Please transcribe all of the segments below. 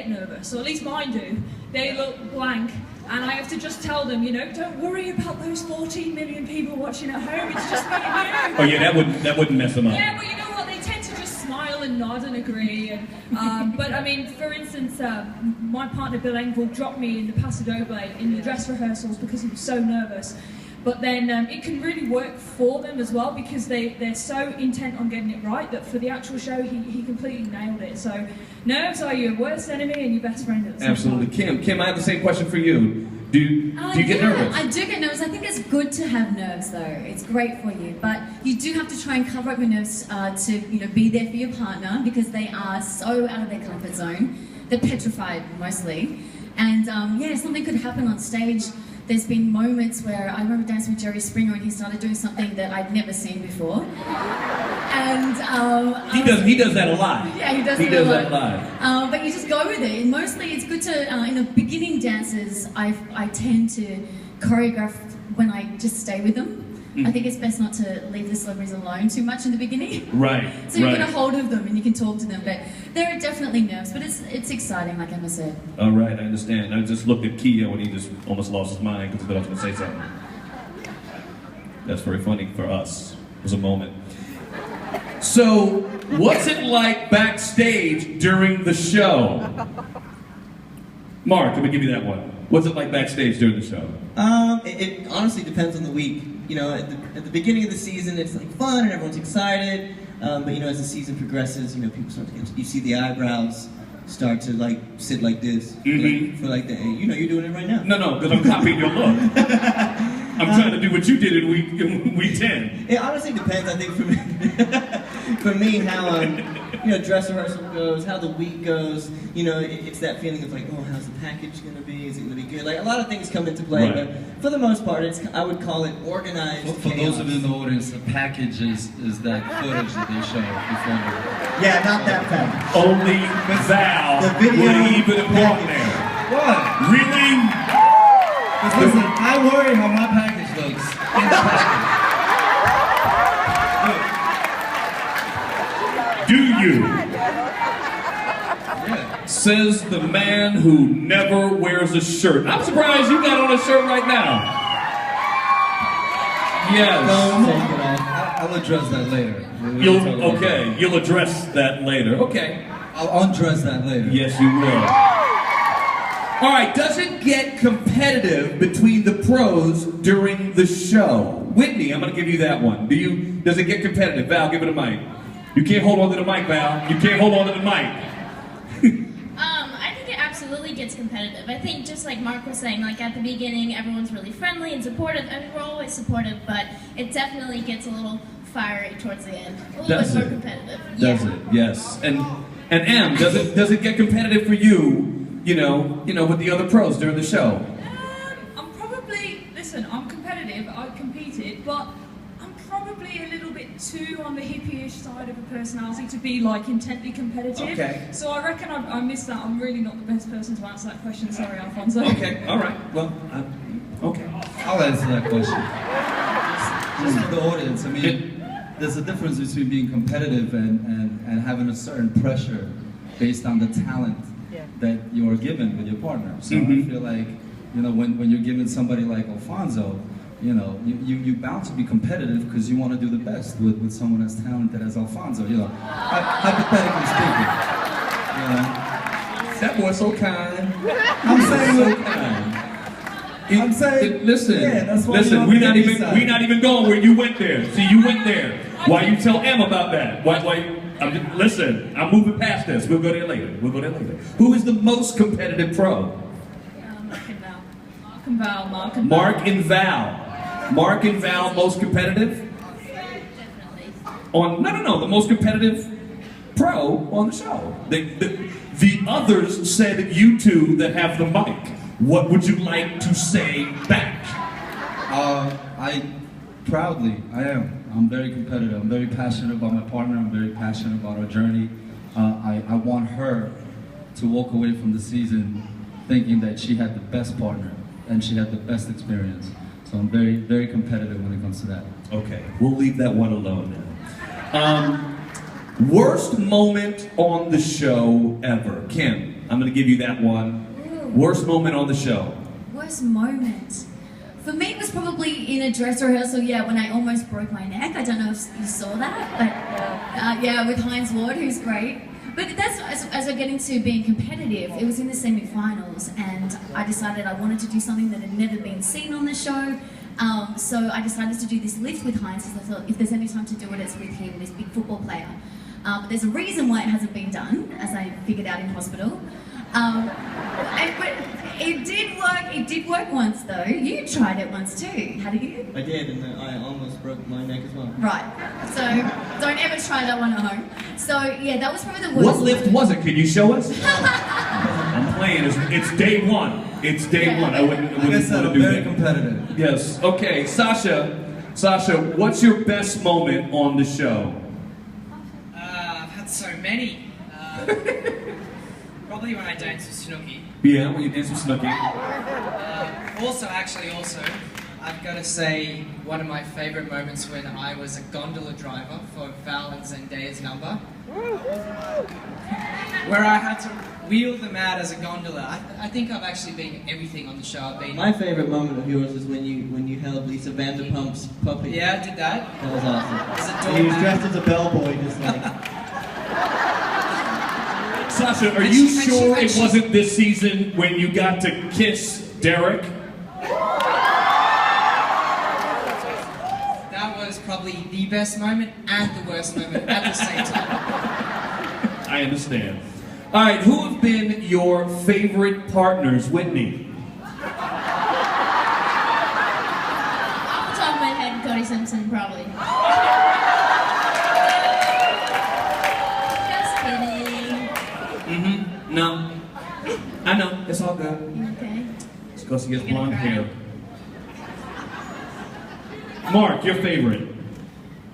get nervous, or at least mine do. They look blank, and I have to just tell them, you know, don't worry about those 14 million people watching at home, it's just me and you. Oh yeah, that wouldn't mess them up. Yeah, but you know what, they tend to just smile and nod and agree. And, but I mean, for instance, my partner Bill Engvall dropped me in the Paso Doble in the dress rehearsals because he was so nervous. But then it can really work for them as well, because they're so intent on getting it right that for the actual show he completely nailed it. So nerves are your worst enemy and your best friend at the same Absolutely. time. Kim, I have the same question for you. Do you get nervous? I do get nervous. I think it's good to have nerves, though. It's great for you, but you do have to try and cover up your nerves to, you know, be there for your partner, because they are so out of their comfort zone. They're petrified mostly, and yeah, something could happen on stage. There's been moments where I remember dancing with Jerry Springer and he started doing something that I'd never seen before. And he does that a lot. Yeah, he does that a lot. But you just go with it. And mostly it's good to, in the beginning dances, I tend to choreograph when I just stay with them. I think it's best not to leave the celebrities alone too much in the beginning. Right. So you get a hold of them and you can talk to them. But there are definitely nerves, but it's exciting, like Emma said. All right, I understand. I just looked at Kia when he just almost lost his mind because I thought I was going to say something. That's very funny for us. It was a moment. So, what's it like backstage during the show? Mark, let me give you that one. What's it like backstage during the show? It honestly depends on the week. You know, at the beginning of the season, it's like fun and everyone's excited. But you know, as the season progresses, you know, people start to you see the eyebrows start to like sit like this for like the, you know, you're doing it right now. No, because I'm copying your look. I'm trying to do what you did in week 10. It honestly depends, I think, for me, how you know, dress rehearsal goes, how the week goes. You know, it's that feeling of like, oh, how's the package gonna be? Is it gonna be good? Like a lot of things come into play, but for the most part, I would call it organized. For those of you in the audience, the package is that footage that they show before. Yeah, not that package. Only Val would even have walked there. What? Really? Listen, I worry how my package looks in the package. Do you? Yeah. Says the man who never wears a shirt. I'm surprised you got on a shirt right now. Yes. I'll address that later. You'll address that later. Okay. I'll undress that later. Yes, you will. All right, does it get competitive between the pros during the show? Whitney, I'm going to give you that one. Does it get competitive? Val, give it a mic. You can't hold on to the mic, Val. You can't hold on to the mic. I think it absolutely gets competitive. I think just like Mark was saying, like at the beginning, everyone's really friendly and supportive. I mean, we're always supportive, but it definitely gets a little fiery towards the end. A little bit more competitive. Does it? Yes. And Em, does it get competitive for you? You know, with the other pros during the show? I'm competitive, I competed, but I'm probably a little bit too on the hippie-ish side of a personality to be like intently competitive. Okay. So I reckon I missed that. I'm really not the best person to answer that question. Sorry, Alfonso. Okay, all right. Well, okay. I'll answer that question. Just for the audience, I mean, there's a difference between being competitive and having a certain pressure based on the talent that you are given with your partner. So I feel like, you know, when you're given somebody like Alfonso, you know, you're bound to be competitive because you want to do the best with someone as talented as Alfonso, you know. Hypothetically speaking, you know. That boy's so kind. I'm saying so kind. I'm saying, listen, yeah, that's why we're not even going where you went there. See, you went there. Why you tell Em about that? Listen, I'm moving past this. We'll go there later. Who is the most competitive pro? Mark and Val. Mark and Val most competitive? Definitely. No, the most competitive pro on the show. The others said you two that have the mic. What would you like to say back? I'm very competitive. I'm very passionate about my partner. I'm very passionate about our journey. I want her to walk away from the season thinking that she had the best partner and she had the best experience. So I'm very, very competitive when it comes to that. Okay, we'll leave that one alone now. Worst moment on the show ever, Kim? I'm going to give you that one. Ooh. Worst moment on the show. Worst moment. For me, it was probably in a dress rehearsal, yeah, when I almost broke my neck. I don't know if you saw that, but yeah, with Heinz Ward, who's great. But that's, as we're getting to being competitive, it was in the semi-finals, and I decided I wanted to do something that had never been seen on the show. So I decided to do this lift with Heinz, because I thought if there's any time to do it, it's with him, this big football player. But there's a reason why it hasn't been done, as I figured out in hospital. But it did work once though. You tried it once too, hadn't you? I did, and I almost broke my neck as well. Right, so don't ever try that one at home. So yeah, that was probably the worst. What lift was it? Can you show us? I'm playing. It's day one. It's day one. I wouldn't Like I said, want to I'm do very that. competitive. Yes. Okay, Sasha, what's your best moment on the show? I've had so many. Probably when I danced with Snooki. Yeah, when you dance with Snooki. Also, I've got to say one of my favourite moments when I was a gondola driver for Val and Zendaya's number, where I had to wheel them out as a gondola. I think I've actually been everything on the show. I've been. My favorite moment of yours is when you held Lisa Vanderpump's puppy. Yeah, I did that. That was awesome. As a And he was doormat. dressed as a bellboy, just like. Sasha, are And you she- and sure she- it wasn't this season when you got to kiss Derek? That was probably the best moment and the worst moment at the same time. I understand. All right, who have been your favorite partners, Whitney? Off the top of my head, Cody Simpson, probably. Just kidding. Mm-hmm. No. I know. It's all good. Okay. It's because he has You're gonna blonde cry? hair. Mark, your favorite?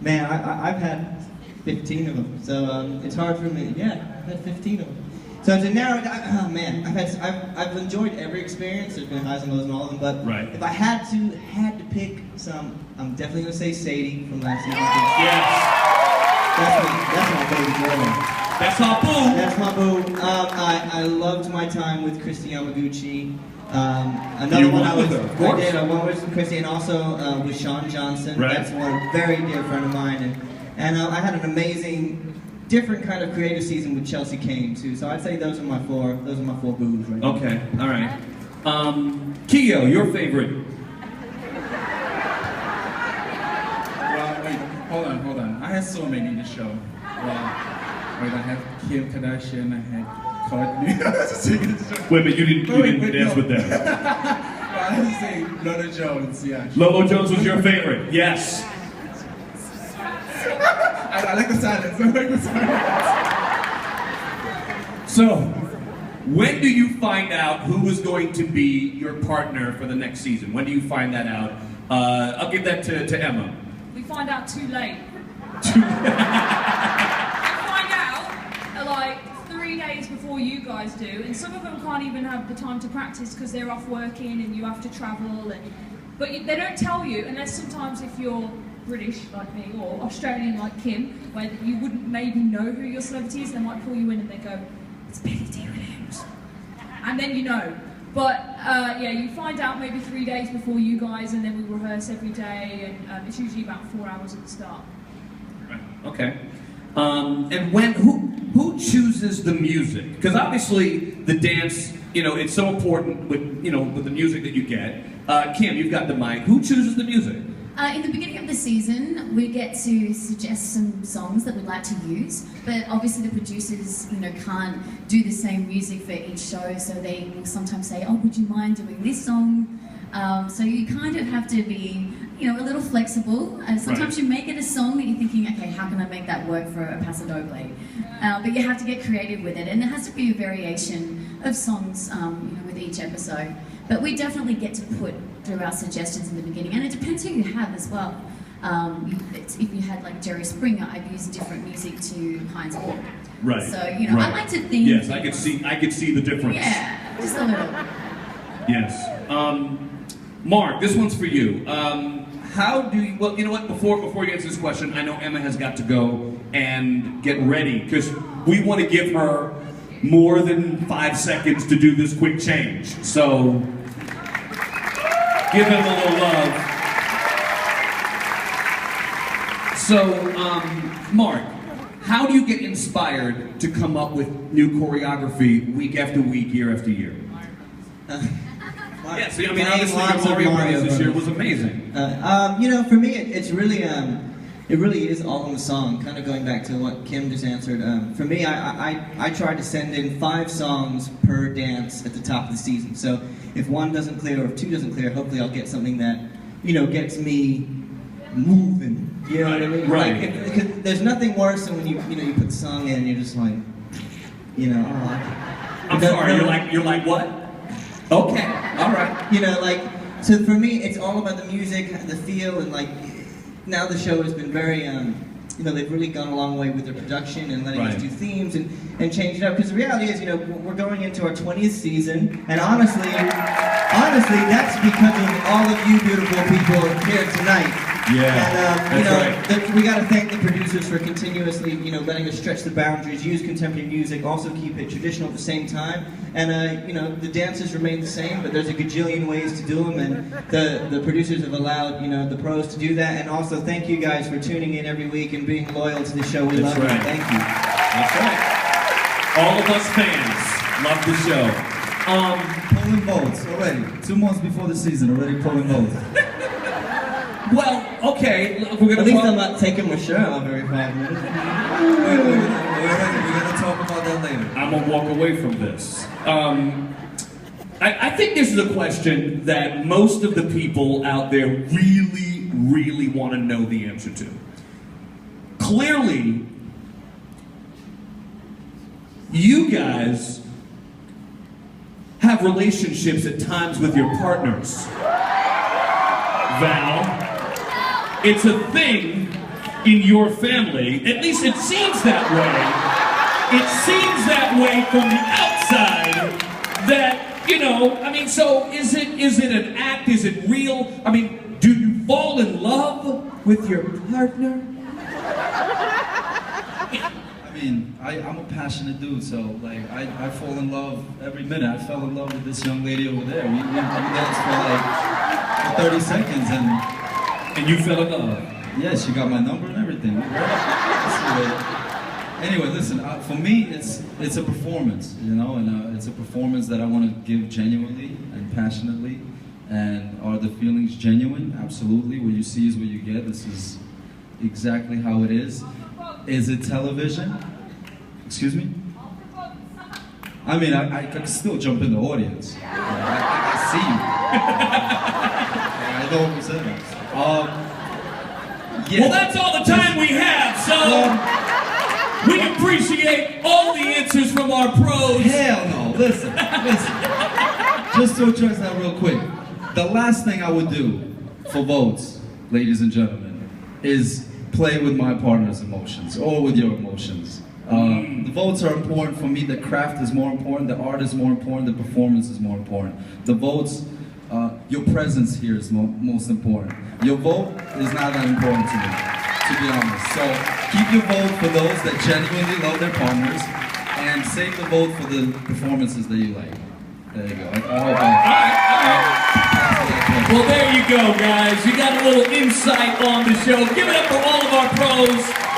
Man, I've had 15 of them, so it's hard for me. Yeah, I've had 15 of them. So to narrow it down, oh man, I've enjoyed every experience. There's been highs and lows in all of them, but Right. if I had to pick some, I'm definitely gonna say Sadie from last season. Yes. That's my baby girl. That's our boo. That's my boo. I loved my time with Christy Yamaguchi. Another You one went I was, with her, of course. I did. I went with Christy, and also with Sean Johnson. Right. That's one very dear friend of mine, and I had an amazing, different kind of creative season with Chelsea Kane too. So I'd say those are my four. Those are my four boos right now. Okay, all right. Keo, your favorite? Well, wait, hold on. I had so many in the show. Wait, I had Kim Kardashian, I had Courtney. Wait, but you didn't dance no. with them. I had to say Lola Jones, yeah. Lolo Jones was your favorite. Yes. I like the silence. I like the silence. So, when do you find out who is going to be your partner for the next season? When do you find that out? I'll give that to Emma. We find out too late. Too- We find out like 3 days before you guys do, and some of them can't even have the time to practice because they're off working and you have to travel. But they don't tell you, unless sometimes if you're British like me or Australian like Kim, where you wouldn't maybe know who your celebrity is, they might pull you in and they go, "It's Billy D. Williams," and then you know. But yeah, you find out maybe 3 days before you guys, and then we rehearse every day, and it's usually about 4 hours at the start. Okay. And who chooses the music? Because obviously the dance, it's so important with the music that you get. Kim, you've got the mic. Who chooses the music? In the beginning of the season, we get to suggest some songs that we'd like to use, but obviously the producers, can't do the same music for each show, so they will sometimes say, "Oh, would you mind doing this song?" So you kind of have to be, a little flexible. And sometimes you may get a song that you're thinking, "Okay, how can I make that work for a Paso Doble?" But you have to get creative with it, and there has to be a variation of songs, with each episode. But we definitely get to put through our suggestions in the beginning, and it depends who you have as well. If you had like Jerry Springer, I'd use different music to Heinz Ward. Right. So I like to think. Yes, I could see the difference. Yeah, just a little. Yes. Mark, this one's for you. How do you? Well, you know what? Before you answer this question, I know Emma has got to go and get ready because we want to give her more than 5 seconds to do this quick change. So, give him a little love. So, Mark, how do you get inspired to come up with new choreography week after week, year after year? Yeah, see, I mean, obviously your Mario Brothers this year was amazing. You know, for me, it's really, it really is all in the song. Kind of going back to what Kim just answered. For me, I try to send in 5 songs per dance at the top of the season. So if 1 doesn't clear or if 2 doesn't clear, hopefully I'll get something that, you know, gets me moving. You know what I mean? Right. Like, 'cause there's nothing worse than when you know, you put the song in and you're just like, you know, I'm sorry, you're like what? Okay, all right. You know, like, so for me, it's all about the music, the feel, and like, now the show has been very, you know, they've really gone a long way with their production and letting us do themes and change it up. Because the reality is, you know, we're going into our 20th season, and honestly, that's because of all of you beautiful people here tonight. Yeah, and, you know, we got to thank the producers for continuously, you know, letting us stretch the boundaries, use contemporary music, also keep it traditional at the same time. And, you know, the dances remain the same, but there's a gajillion ways to do them, and the producers have allowed, you know, the pros to do that. And also thank you guys for tuning in every week and being loyal to the show. We love you. Thank you. That's right. All of us fans love the show. Polling votes already. 2 months before the season, already polling votes. Well, okay, we're gonna. At least I'm not taking my shirt off every 5 minutes. We're gonna talk about that later. I'm gonna walk away from this. I think this is a question that most of the people out there really, really want to know the answer to. Clearly, you guys have relationships at times with your partners. Val, it's a thing in your family. At least it seems that way. It seems that way from the outside. That, you know, I mean, so is it an act? Is it real? I mean, do you fall in love with your partner? I mean, I'm a passionate dude, so like I fall in love every minute. I fell in love with this young lady over there. We danced for like 30 seconds and you fell in love. Yeah, she got my number and everything. Anyway, listen. For me, it's a performance, you know, and it's a performance that I want to give genuinely and passionately. And are the feelings genuine? Absolutely. What you see is what you get. This is exactly how it is. Is it television? Excuse me? I mean, I could still jump in the audience. I see you. I know what I'm saying. Yeah. Well, that's all the time we have, so we appreciate all the answers from our pros. Hell no. Listen. Just to address that real quick. The last thing I would do for votes, ladies and gentlemen, is play with my partner's emotions or with your emotions. The votes are important for me. The craft is more important. The art is more important. The performance is more important. The votes, your presence here is most important. Your vote is not that important to me, to be honest. So keep your vote for those that genuinely love their partners, and save the vote for the performances that you like. There you go. I hope Well, there you go, guys. You got a little insight on the show. Give it up for all of our pros.